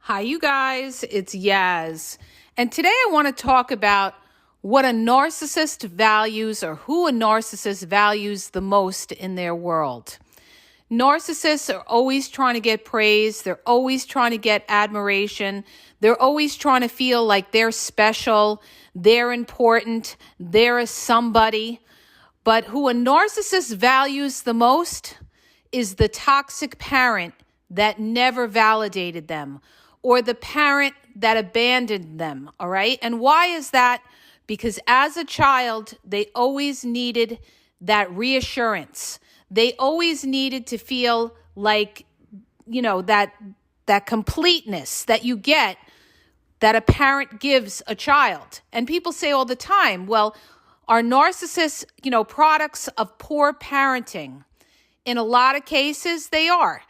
Hi, you guys. It's Yaz. And today I want to talk about what a narcissist values or who a narcissist values the most in their world. Narcissists are always trying to get praise. They're always trying to get admiration. They're always trying to feel like they're special, they're important, they're a somebody. But who a narcissist values the most is the toxic parent that never validated them, or the parent that abandoned them, all right? And why is that? Because as a child, they always needed that reassurance. They always needed to feel like, that completeness that you get that a parent gives a child. And people say all the time, well, are narcissists, products of poor parenting? In a lot of cases, they are.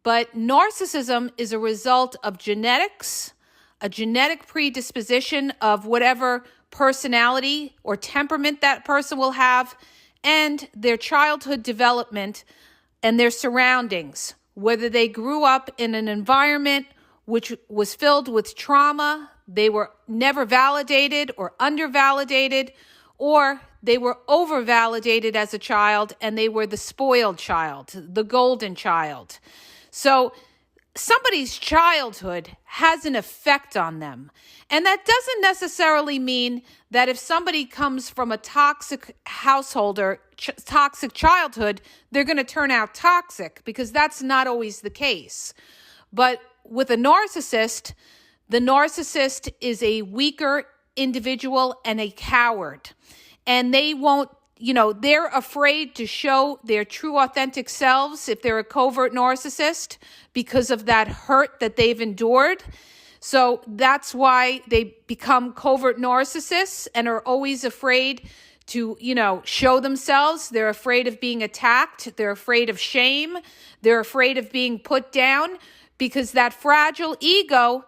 But narcissism is a result of genetics, a genetic predisposition of whatever personality or temperament that person will have, and their childhood development and their surroundings, whether they grew up in an environment which was filled with trauma, they were never validated or undervalidated, or they were overvalidated as a child and they were the spoiled child, the golden child. So somebody's childhood has an effect on them. And that doesn't necessarily mean that if somebody comes from a toxic household or toxic childhood, they're going to turn out toxic, because that's not always the case. But with a narcissist, the narcissist is a weaker individual and a coward. And they won't, they're afraid to show their true authentic selves if they're a covert narcissist because of that hurt that they've endured. So that's why they become covert narcissists and are always afraid to, show themselves. They're afraid of being attacked. They're afraid of shame. They're afraid of being put down because that fragile ego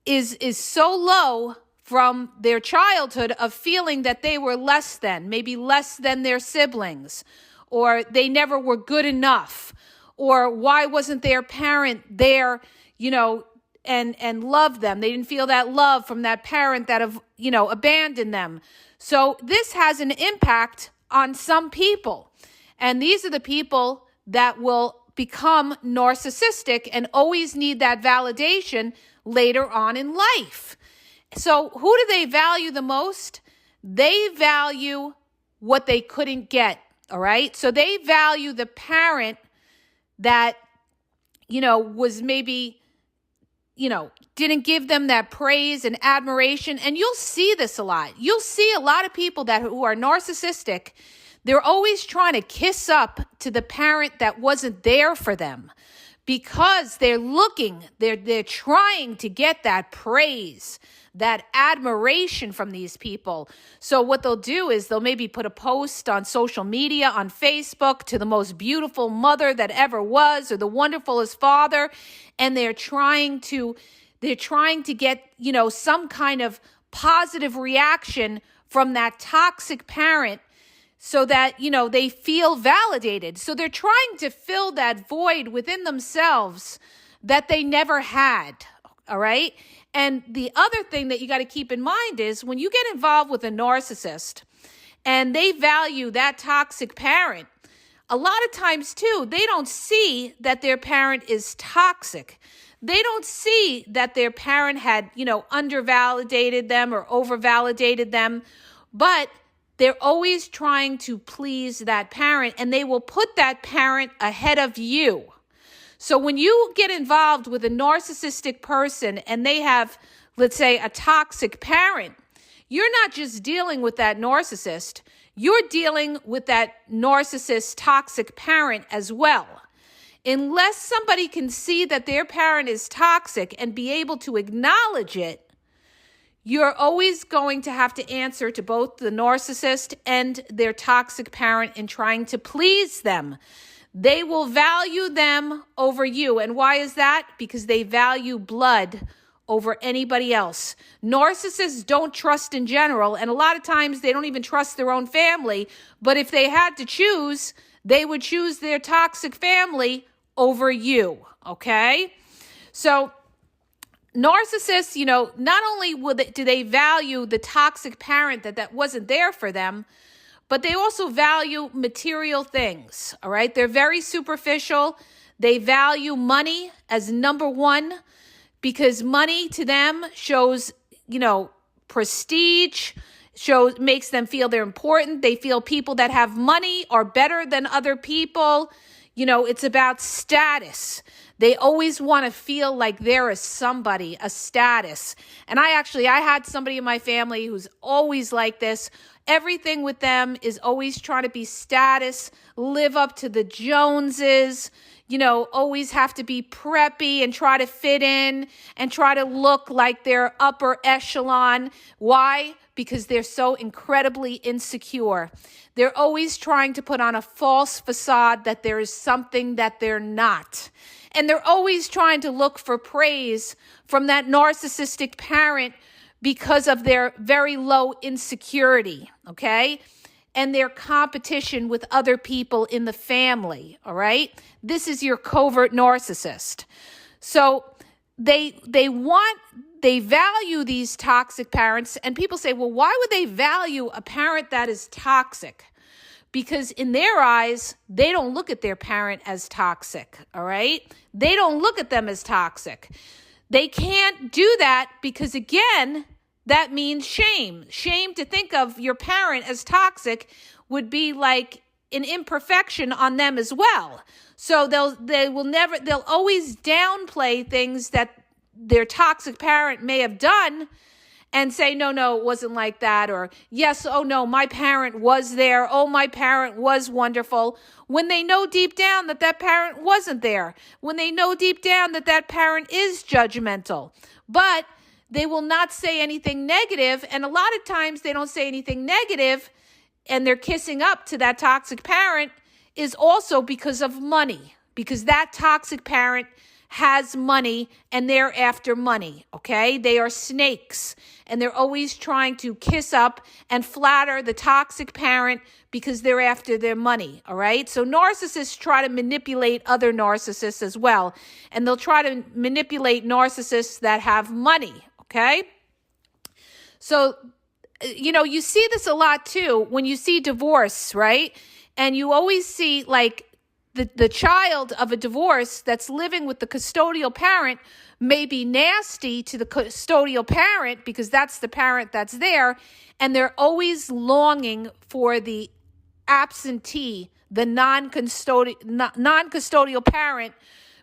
is so low from their childhood of feeling that they were less than, maybe less than their siblings, or they never were good enough, or why wasn't their parent there, and loved them. They didn't feel that love from that parent that abandoned them. So this has an impact on some people. And these are the people that will become narcissistic and always need that validation later on in life. So who do they value the most? They value what they couldn't get, all right? So they value the parent that, was maybe, didn't give them that praise and admiration. And you'll see this a lot. You'll see a lot of people who are narcissistic. They're always trying to kiss up to the parent that wasn't there for them, because they're trying to get that praise, that admiration from these people. So what they'll do is they'll maybe put a post on social media, on Facebook, to the most beautiful mother that ever was, or the wonderfulest father, and they're trying to get, some kind of positive reaction from that toxic parent, so that, they feel validated. So they're trying to fill that void within themselves that they never had, all right? And the other thing that you got to keep in mind is when you get involved with a narcissist and they value that toxic parent, a lot of times too, they don't see that their parent is toxic. They don't see that their parent had, undervalidated them or overvalidated them, but they're always trying to please that parent, and they will put that parent ahead of you. So when you get involved with a narcissistic person and they have, let's say, a toxic parent, you're not just dealing with that narcissist, you're dealing with that narcissist toxic parent as well. Unless somebody can see that their parent is toxic and be able to acknowledge it, you're always going to have to answer to both the narcissist and their toxic parent in trying to please them. They will value them over you. And why is that? Because they value blood over anybody else. Narcissists don't trust in general, and a lot of times they don't even trust their own family. But if they had to choose, they would choose their toxic family over you, okay? So narcissists, not only do they value the toxic parent that wasn't there for them, but they also value material things, all right? They're very superficial. They value money as number one because money to them shows, prestige, makes them feel they're important. They feel people that have money are better than other people. It's about status. They always want to feel like they're a somebody, a status. And I had somebody in my family who's always like this. Everything with them is always trying to be status, live up to the Joneses, always have to be preppy and try to fit in and try to look like they're upper echelon. Why? Because they're so incredibly insecure. They're always trying to put on a false facade that there is something that they're not. And they're always trying to look for praise from that narcissistic parent because of their very low insecurity, okay? And their competition with other people in the family, all right? This is your covert narcissist. So they value these toxic parents, and people say, well, why would they value a parent that is toxic? Because in their eyes, they don't look at their parent as toxic, all right? They don't look at them as toxic. They can't do that because, again, that means shame. Shame to think of your parent as toxic would be like an imperfection on them as well. So they'll always downplay things that their toxic parent may have done and say, no, it wasn't like that. Or yes, oh no, my parent was there. Oh, my parent was wonderful. When they know deep down that parent wasn't there. When they know deep down that parent is judgmental. But they will not say anything negative. And a lot of times they don't say anything negative and they're kissing up to that toxic parent is also because of money. Because that toxic parent has money and they're after money, okay? They are snakes and they're always trying to kiss up and flatter the toxic parent because they're after their money, all right? So narcissists try to manipulate other narcissists as well, and they'll try to manipulate narcissists that have money, okay? So, you see this a lot too when you see divorce, right? And you always see like the child of a divorce that's living with the custodial parent may be nasty to the custodial parent because that's the parent that's there, and they're always longing for the absentee, the non-custodial parent,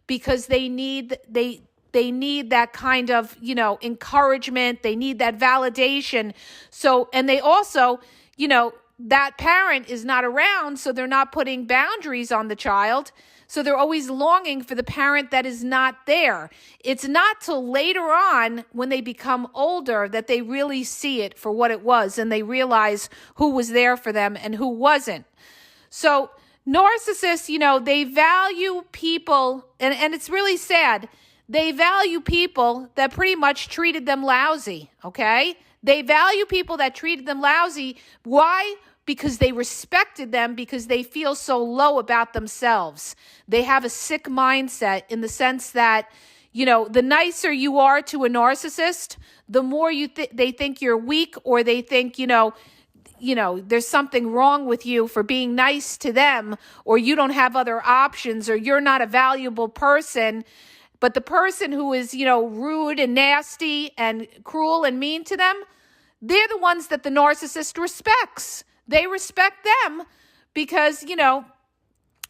because they need that kind of, encouragement. They need that validation. So, and they also, that parent is not around, so they're not putting boundaries on the child. So they're always longing for the parent that is not there. It's not till later on when they become older that they really see it for what it was and they realize who was there for them and who wasn't. So narcissists, they value people, and it's really sad. They value people that pretty much treated them lousy, okay? They value people that treated them lousy. Why? Because they respected them because they feel so low about themselves. They have a sick mindset in the sense that, the nicer you are to a narcissist, the more they think you're weak, or they think, there's something wrong with you for being nice to them, or you don't have other options, or you're not a valuable person. But the person who is, rude and nasty and cruel and mean to them, they're the ones that the narcissist respects. They respect them because,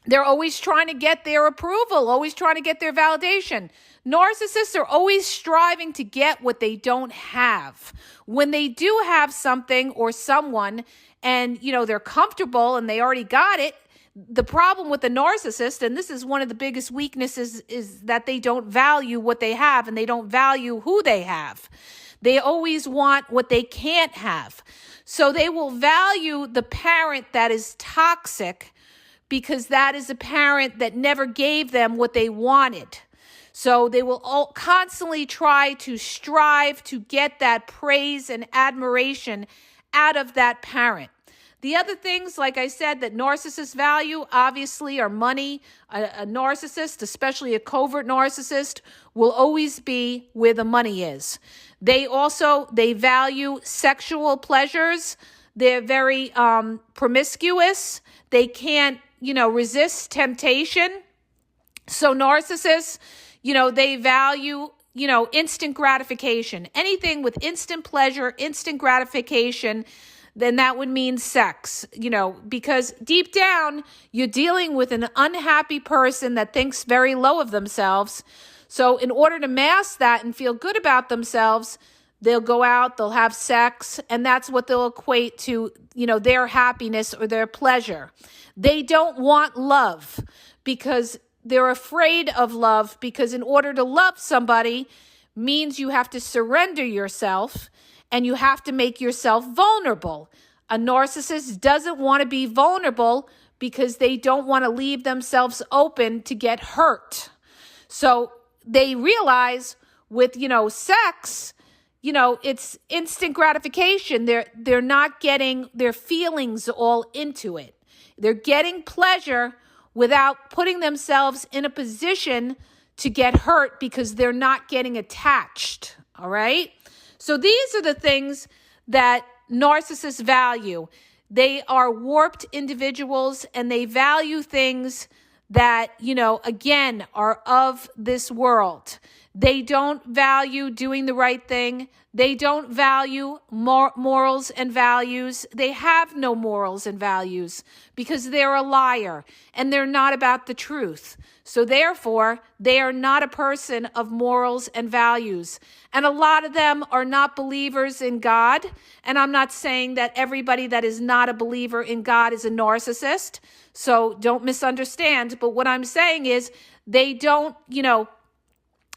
they're always trying to get their approval, always trying to get their validation. Narcissists are always striving to get what they don't have. When they do have something or someone and, they're comfortable and they already got it, the problem with the narcissist, and this is one of the biggest weaknesses, is that they don't value what they have and they don't value who they have. They always want what they can't have. So they will value the parent that is toxic because that is a parent that never gave them what they wanted. So they will constantly try to strive to get that praise and admiration out of that parent. The other things, like I said, that narcissists value, obviously, are money. A narcissist, especially a covert narcissist, will always be where the money is. They value sexual pleasures. They're very promiscuous. They can't, resist temptation. So narcissists, they value, instant gratification. Anything with instant pleasure, instant gratification, then that would mean sex, because deep down, you're dealing with an unhappy person that thinks very low of themselves. So in order to mask that and feel good about themselves, they'll go out, they'll have sex, and that's what they'll equate to, their happiness or their pleasure. They don't want love because they're afraid of love, because in order to love somebody means you have to surrender yourself and you have to make yourself vulnerable. A narcissist doesn't want to be vulnerable because they don't want to leave themselves open to get hurt. So they realize with, sex, it's instant gratification. They're not getting their feelings all into it. They're getting pleasure without putting themselves in a position to get hurt because they're not getting attached. All right? So these are the things that narcissists value. They are warped individuals, and they value things that, again, are of this world. They don't value doing the right thing. They don't value morals and values. They have no morals and values because they're a liar and they're not about the truth. So therefore, they are not a person of morals and values. And a lot of them are not believers in God. And I'm not saying that everybody that is not a believer in God is a narcissist. So don't misunderstand. But what I'm saying is they don't,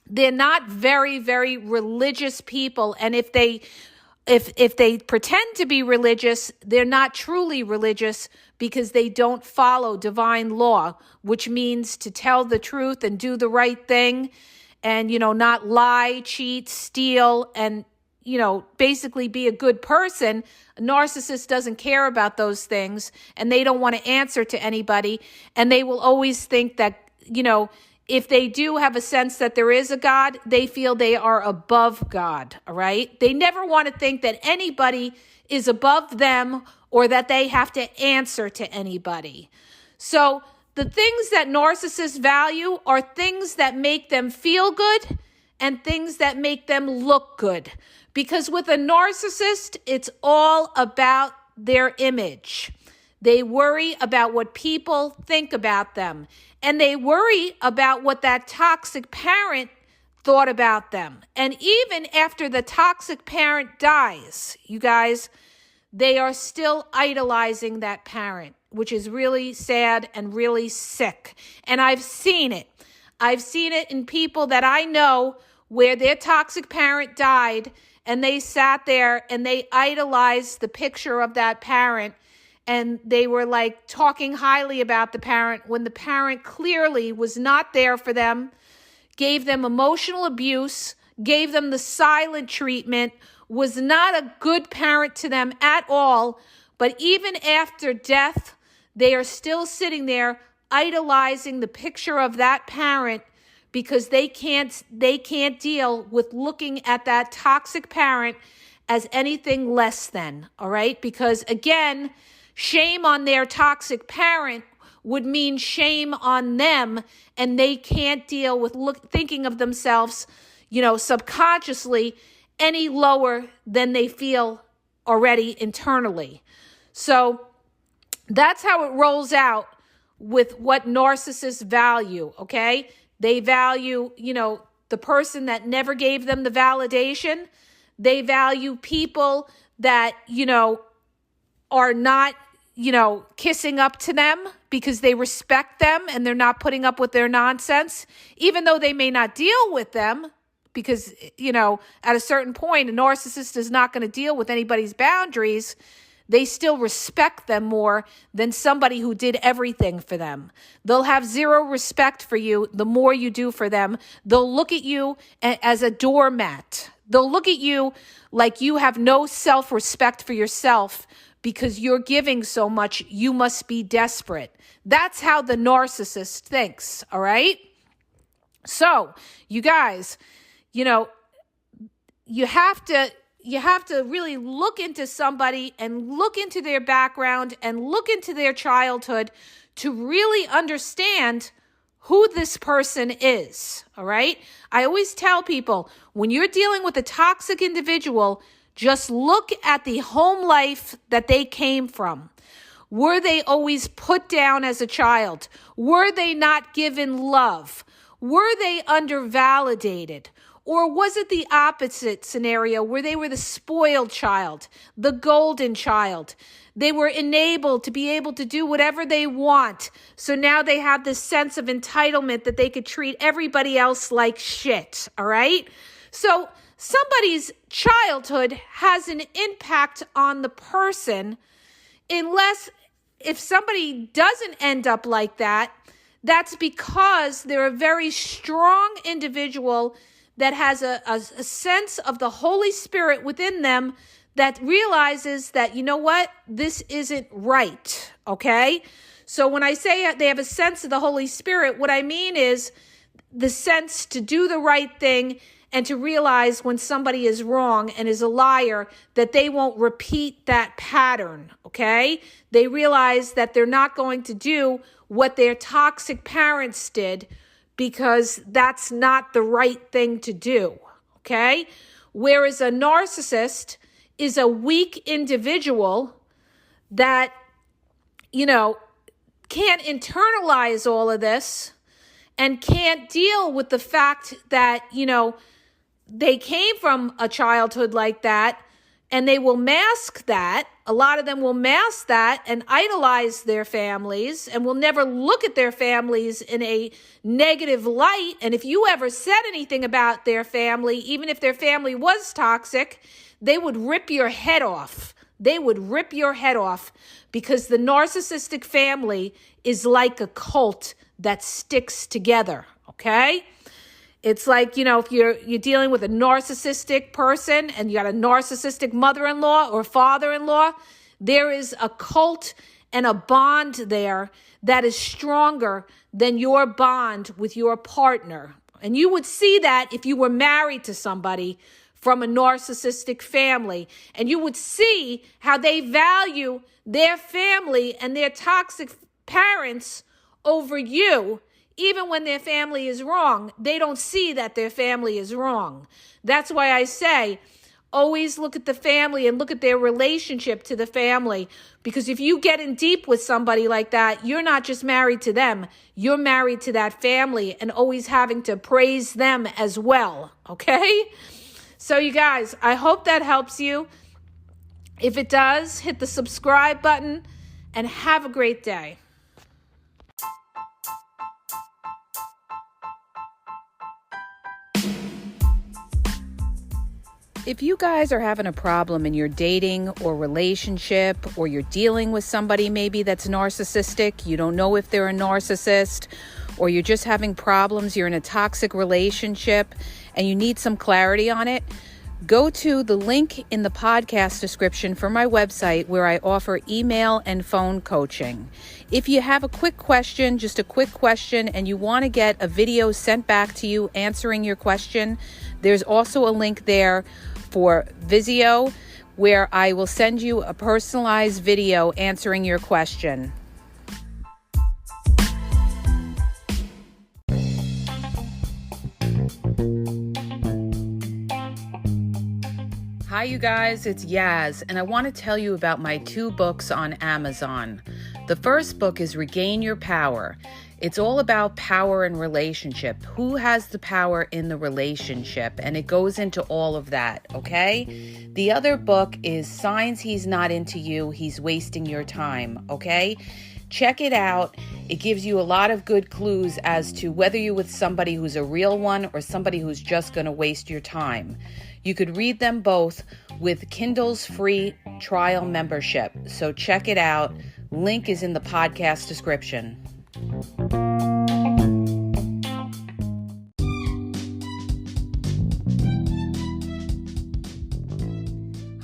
they're not very, very religious people. And if they pretend to be religious, they're not truly religious because they don't follow divine law, which means to tell the truth and do the right thing and, not lie, cheat, steal, and, basically be a good person. A narcissist doesn't care about those things, and they don't want to answer to anybody. And they will always think that, if they do have a sense that there is a God, they feel they are above God, all right? They never want to think that anybody is above them or that they have to answer to anybody. So the things that narcissists value are things that make them feel good and things that make them look good. Because with a narcissist, it's all about their image. They worry about what people think about them. And they worry about what that toxic parent thought about them. And even after the toxic parent dies, you guys, they are still idolizing that parent, which is really sad and really sick. And I've seen it. I've seen it in people that I know where their toxic parent died and they sat there and they idolized the picture of that parent. And they were like talking highly about the parent when the parent clearly was not there for them, gave them emotional abuse, gave them the silent treatment, was not a good parent to them at all. But even after death, they are still sitting there idolizing the picture of that parent because they can't deal with looking at that toxic parent as anything less than, all right? Because again, shame on their toxic parent would mean shame on them, and they can't deal with thinking of themselves, subconsciously any lower than they feel already internally. So that's how it rolls out with what narcissists value, okay? They value, the person that never gave them the validation. They value people that, are not, kissing up to them because they respect them and they're not putting up with their nonsense, even though they may not deal with them because, at a certain point, a narcissist is not going to deal with anybody's boundaries. They still respect them more than somebody who did everything for them. They'll have zero respect for you the more you do for them. They'll look at you as a doormat. They'll look at you like you have no self-respect for yourself because you're giving so much, you must be desperate. That's how the narcissist thinks, all right? So, you guys, you have to really look into somebody and look into their background and look into their childhood to really understand who this person is, all right? I always tell people, when you're dealing with a toxic individual, just look at the home life that they came from. Were they always put down as a child? Were they not given love? Were they undervalidated? Or was it the opposite scenario where they were the spoiled child, the golden child? They were enabled to be able to do whatever they want. So now they have this sense of entitlement that they could treat everybody else like shit, all right? So somebody's childhood has an impact on the person, unless if somebody doesn't end up like that, that's because they're a very strong individual that has a sense of the Holy Spirit within them that realizes that, you know what, this isn't right, okay? So when I say they have a sense of the Holy Spirit, what I mean is the sense to do the right thing and to realize when somebody is wrong and is a liar, that they won't repeat that pattern, okay? They realize that they're not going to do what their toxic parents did, because that's not the right thing to do, okay? Whereas a narcissist is a weak individual that, can't internalize all of this and can't deal with the fact that, they came from a childhood like that, and they will mask that. A lot of them will mask that and idolize their families and will never look at their families in a negative light. And if you ever said anything about their family, even if their family was toxic, they would rip your head off. They would rip your head off, because the narcissistic family is like a cult that sticks together, okay? It's like, if you're dealing with a narcissistic person and you got a narcissistic mother-in-law or father-in-law, there is a cult and a bond there that is stronger than your bond with your partner. And you would see that if you were married to somebody from a narcissistic family, and you would see how they value their family and their toxic parents over you. Even when their family is wrong, they don't see that their family is wrong. That's why I say, always look at the family and look at their relationship to the family. Because if you get in deep with somebody like that, you're not just married to them, you're married to that family and always having to praise them as well, okay? So you guys, I hope that helps you. If it does, hit the subscribe button and have a great day. If you guys are having a problem in your dating or relationship, or you're dealing with somebody maybe that's narcissistic, you don't know if they're a narcissist, or you're just having problems, you're in a toxic relationship and you need some clarity on it, go to the link in the podcast description for my website where I offer email and phone coaching. If you have a quick question, just a quick question, and you want to get a video sent back to you answering your question, there's also a link there for Vizio where I will send you a personalized video answering your question. Hi, you guys, it's Yaz, and I want to tell you about my 2 books on Amazon. The first book is Regain Your Power. It's all about power and relationship. Who has the power in the relationship? And it goes into all of that, okay? The other book is Signs He's Not Into You, He's Wasting Your Time, okay? Check it out. It gives you a lot of good clues as to whether you're with somebody who's a real one or somebody who's just going to waste your time. You could read them both with Kindle's free trial membership. So check it out. Link is in the podcast description.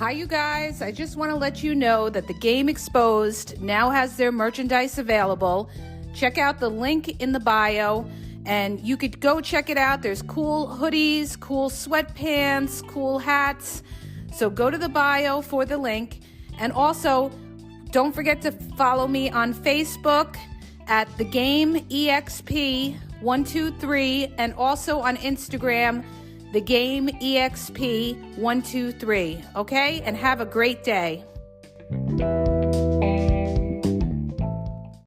Hi, you guys. I just want to let you know that the Game Exposed now has their merchandise available. Check out the link in the bio, and you could go check it out. There's cool hoodies, cool sweatpants, cool hats. So go to the bio for the link. And also, don't forget to follow me on Facebook at The Game EXP123, and also on Instagram, The Game EXP123. Okay? And have a great day.